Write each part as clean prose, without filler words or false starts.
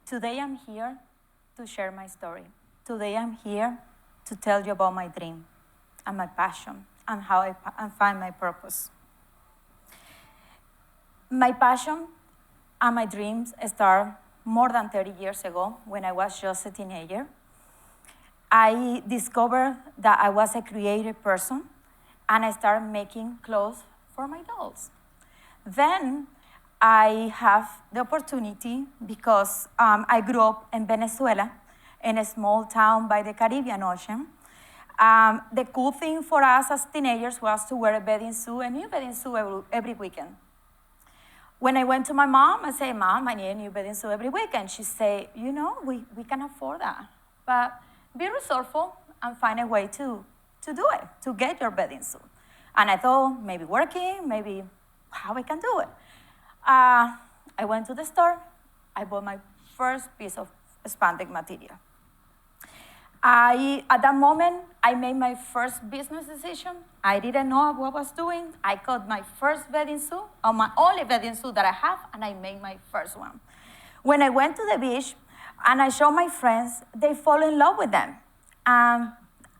Today I'm here to share my story. Today I'm here to tell you about my dream and my passion and how I find my purpose. My passion and my dreams start more than 30 years ago when I was just a teenager. I discovered that I was a creative person and I started making clothes for my dolls. Then I have the opportunity because I grew up in Venezuela, in a small town by the Caribbean Ocean. The cool thing for us as teenagers was to wear a bathing suit, a new bathing suit every weekend. When I went to my mom, I said, Mom, I need a new bathing suit every weekend. She said, you know, we can afford that. But be resourceful and find a way to do it, to get your bathing suit. And I thought, maybe working, maybe how I can do it. I went to the store. I bought my first piece of spandex material. At that moment, I made my first business decision. I didn't know what I was doing. I got my first bathing suit, or my only bathing suit that I have, and I made my first one. When I went to the beach and I showed my friends, they fall in love with them. And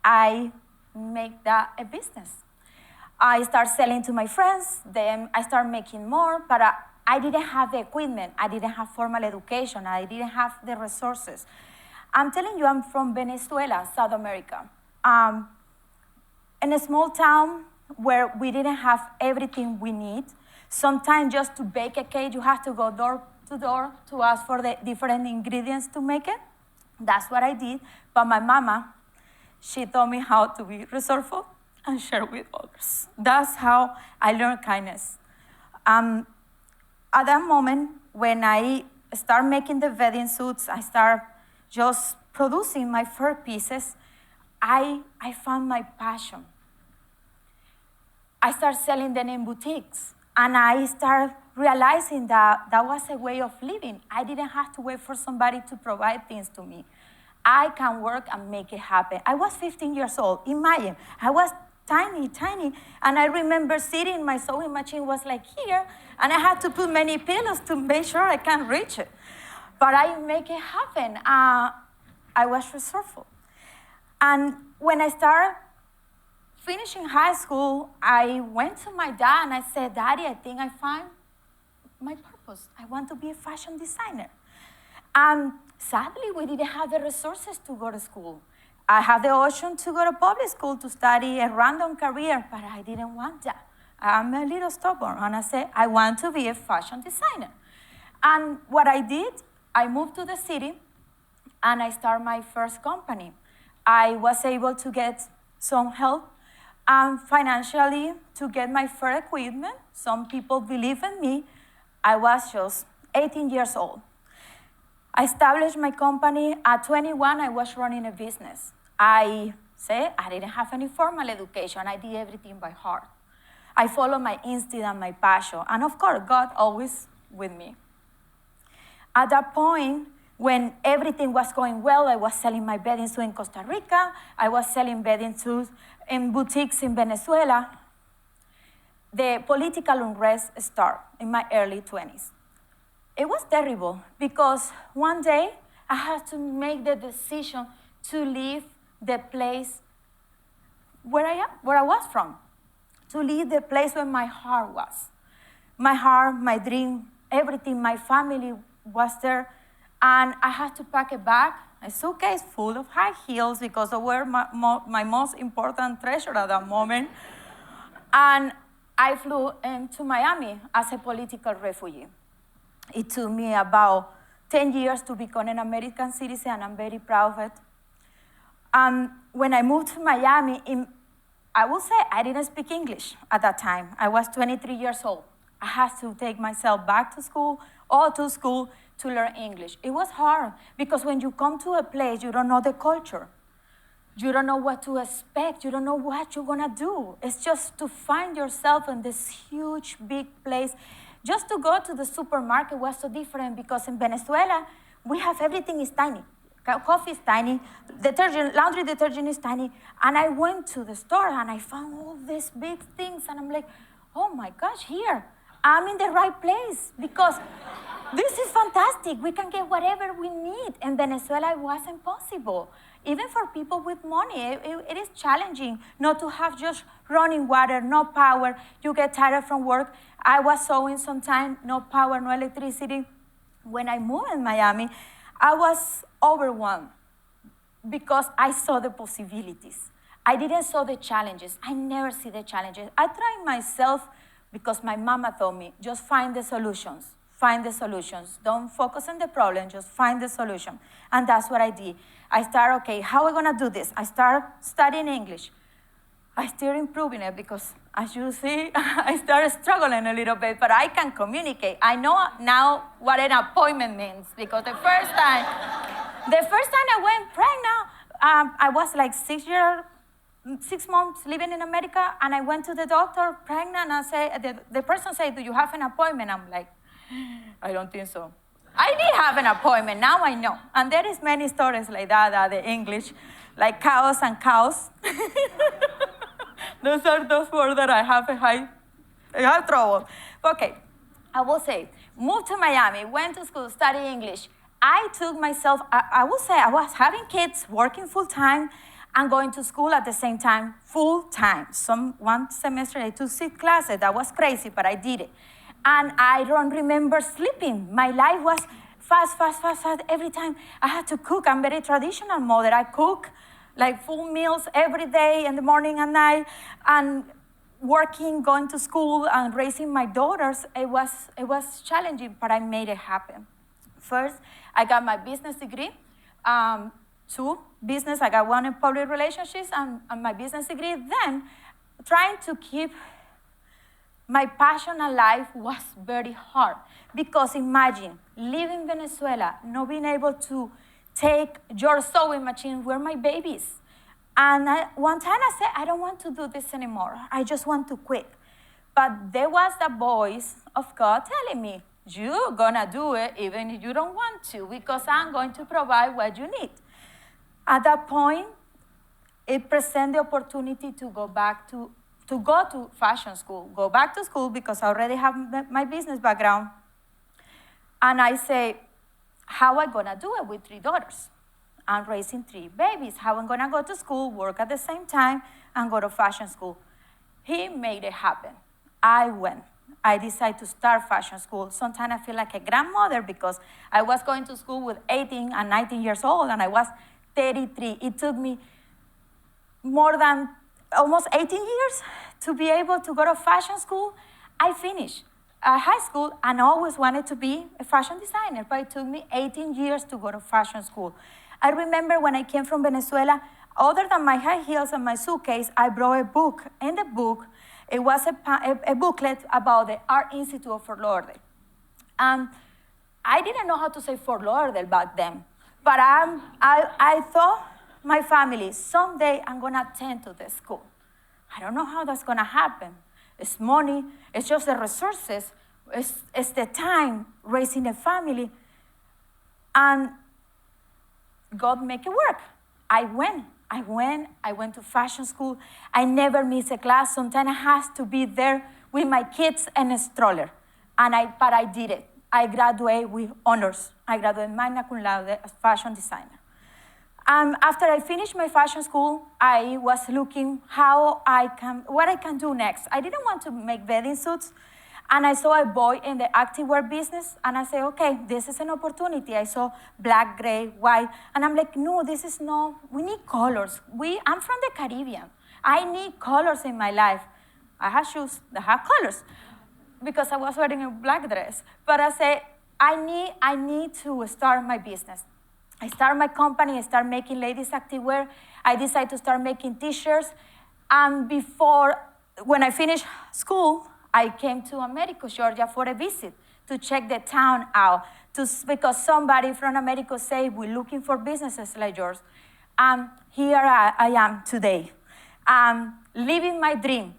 I make that a business. I start selling to my friends, then I start making more, but I didn't have the equipment, I didn't have formal education, I didn't have the resources. I'm telling you, I'm from Venezuela, South America. In a small town where we didn't have everything we need. Sometimes just to bake a cake, you have to go door to door to ask for the different ingredients to make it. That's what I did, but my mama, she taught me how to be resourceful and share with others. That's how I learned kindness. At that moment, when I start making the bathing suits, I start just producing my first pieces, I found my passion. I started selling them in boutiques, and I started realizing that that was a way of living. I didn't have to wait for somebody to provide things to me. I can work and make it happen. I was 15 years old. Imagine, I was tiny, and I remember sitting, my sewing machine was like here, and I had to put many pillows to make sure I can reach it. But I make it happen. I was resourceful. And when I started finishing high school, I went to my dad and I said, Daddy, I think I found my purpose. I want to be a fashion designer. Sadly, we didn't have the resources to go to school. I had the option to go to public school to study a random career, but I didn't want that. I'm a little stubborn, and I said, I want to be a fashion designer. And what I did, I moved to the city, and I started my first company. I was able to get some help financially to get my first equipment. Some people believe in me. I was just 18 years old. I established my company. At 21, I was running a business. I said I didn't have any formal education. I did everything by heart. I followed my instinct and my passion. And of course, God always with me. At that point, when everything was going well, I was selling my bathing suit in Costa Rica. I was selling bathing suits in boutiques in Venezuela. The political unrest started in my early 20s. It was terrible because one day I had to make the decision to leave the place where I was from, to leave the place where my heart was. My heart, my dream, everything, my family was there. And I had to pack a bag, a suitcase full of high heels because they were my most important treasure at that moment. And I flew into Miami as a political refugee. It took me about 10 years to become an American citizen, and I'm very proud of it. When I moved to Miami, I will say I didn't speak English at that time. I was 23 years old. I had to take myself back to school to learn English. It was hard because when you come to a place, you don't know the culture. You don't know what to expect. You don't know what you're gonna do. It's just to find yourself in this huge, big place. Just to go to the supermarket was so different because in Venezuela, we have everything is tiny. Coffee is tiny, laundry detergent is tiny. And I went to the store and I found all these big things and I'm like, oh my gosh, here, I'm in the right place because This is fantastic. We can get whatever we need. In Venezuela, it wasn't possible. Even for people with money, it is challenging not to have just running water, no power. You get tired from work. I was sewing sometimes, no power, no electricity. When I moved in Miami, I was overwhelmed because I saw the possibilities. I didn't saw the challenges. I never see the challenges. I tried myself because my mama told me, just find the solutions. Find the solutions. Don't focus on the problem, just find the solution. And that's what I did. I started, okay, how are we gonna do this? I started studying English. I still improving it because, as you see, I started struggling a little bit, but I can communicate. I know now what an appointment means because the first time I went pregnant, I was like 6 months living in America, and I went to the doctor pregnant, and the person said, do you have an appointment? I'm like, I don't think so. I did have an appointment, now I know. And there is many stories like that, the English, like cows and cows. Those are those words that I have trouble. Okay, I will say, moved to Miami, went to school, studied English. I took myself, I will say I was having kids, working full time, and going to school at the same time, full time. One semester I took 6 classes, that was crazy, but I did it. And I don't remember sleeping. My life was fast. Every time I had to cook. I'm a very traditional mother. I cook like full meals every day in the morning and night. And working, going to school, and raising my daughters, it was challenging, but I made it happen. First, I got my business degree. 2, business. I got 1 in public relationships and my business degree. Then, trying to keep my passion alive was very hard because imagine living in Venezuela, not being able to take your sewing machine where my babies. And one time I said, I don't want to do this anymore. I just want to quit. But there was the voice of God telling me, you're gonna do it even if you don't want to, because I'm going to provide what you need. At that point, it presented the opportunity to go to fashion school, go back to school because I already have my business background. And I say, how am I gonna do it with 3 daughters? I'm raising 3 babies. How am I gonna go to school, work at the same time, and go to fashion school? He made it happen. I went. I decided to start fashion school. Sometimes I feel like a grandmother because I was going to school with 18 and 19 years old, and I was 33. It took me more than almost 18 years to be able to go to fashion school. I finished high school and always wanted to be a fashion designer, but it took me 18 years to go to fashion school. I remember when I came from Venezuela, other than my high heels and my suitcase, I brought a book. In the book, it was a booklet about the Art Institute of Fort Lauderdale. I didn't know how to say Fort Lauderdale back then, but I thought, my family, someday I'm gonna attend to the school. I don't know how that's gonna happen. It's money, it's just the resources, it's the time raising a family, and God make it work. I went to fashion school. I never miss a class. Sometimes I have to be there with my kids and a stroller, but I did it. I graduated with honors. I graduated magna cum laude as fashion designer. After I finished my fashion school, I was looking what I can do next. I didn't want to make bathing suits, and I saw a boy in the activewear business, and I said, okay, this is an opportunity. I saw black, gray, white, and I'm like, no, we need colors. I'm from the Caribbean. I need colors in my life. I have shoes that have colors because I was wearing a black dress. But I said, I need to start my business. I started my company, I started making ladies' activewear. I decided to start making t-shirts. And when I finished school, I came to Americus, Georgia for a visit to check the town out, because somebody from Americus said, we're looking for businesses like yours. Here I am today, living my dream.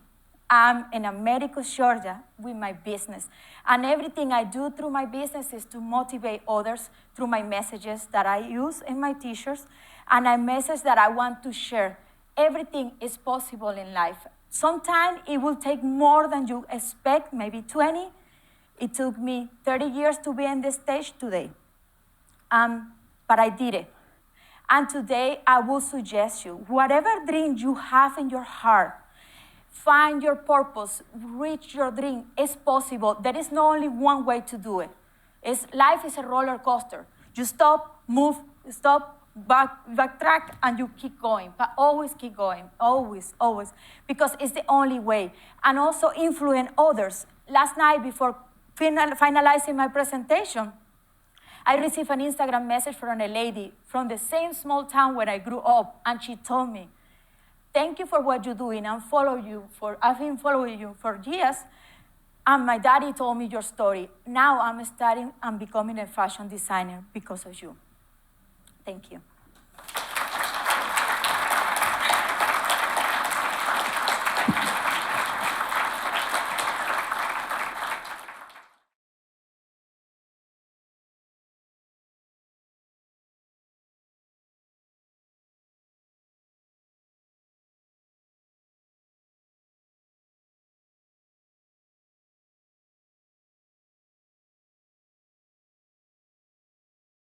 I'm in Americus, Georgia with my business. And everything I do through my business is to motivate others through my messages that I use in my t-shirts and a message that I want to share. Everything is possible in life. Sometimes it will take more than you expect, maybe 20, It took me 30 years to be on the stage today, but I did it. And today, I will suggest you, whatever dream you have in your heart, find your purpose, reach your dream. It's possible. There is not only one way to do it. Life is a roller coaster. You stop, move, stop, backtrack, and you keep going. But always keep going, always, always, because it's the only way. And also influence others. Last night, before finalizing my presentation, I received an Instagram message from a lady from the same small town where I grew up, and she told me, "Thank you for what you're doing. I've been following you for years, and my daddy told me your story. Now I'm studying and becoming a fashion designer because of you." Thank you.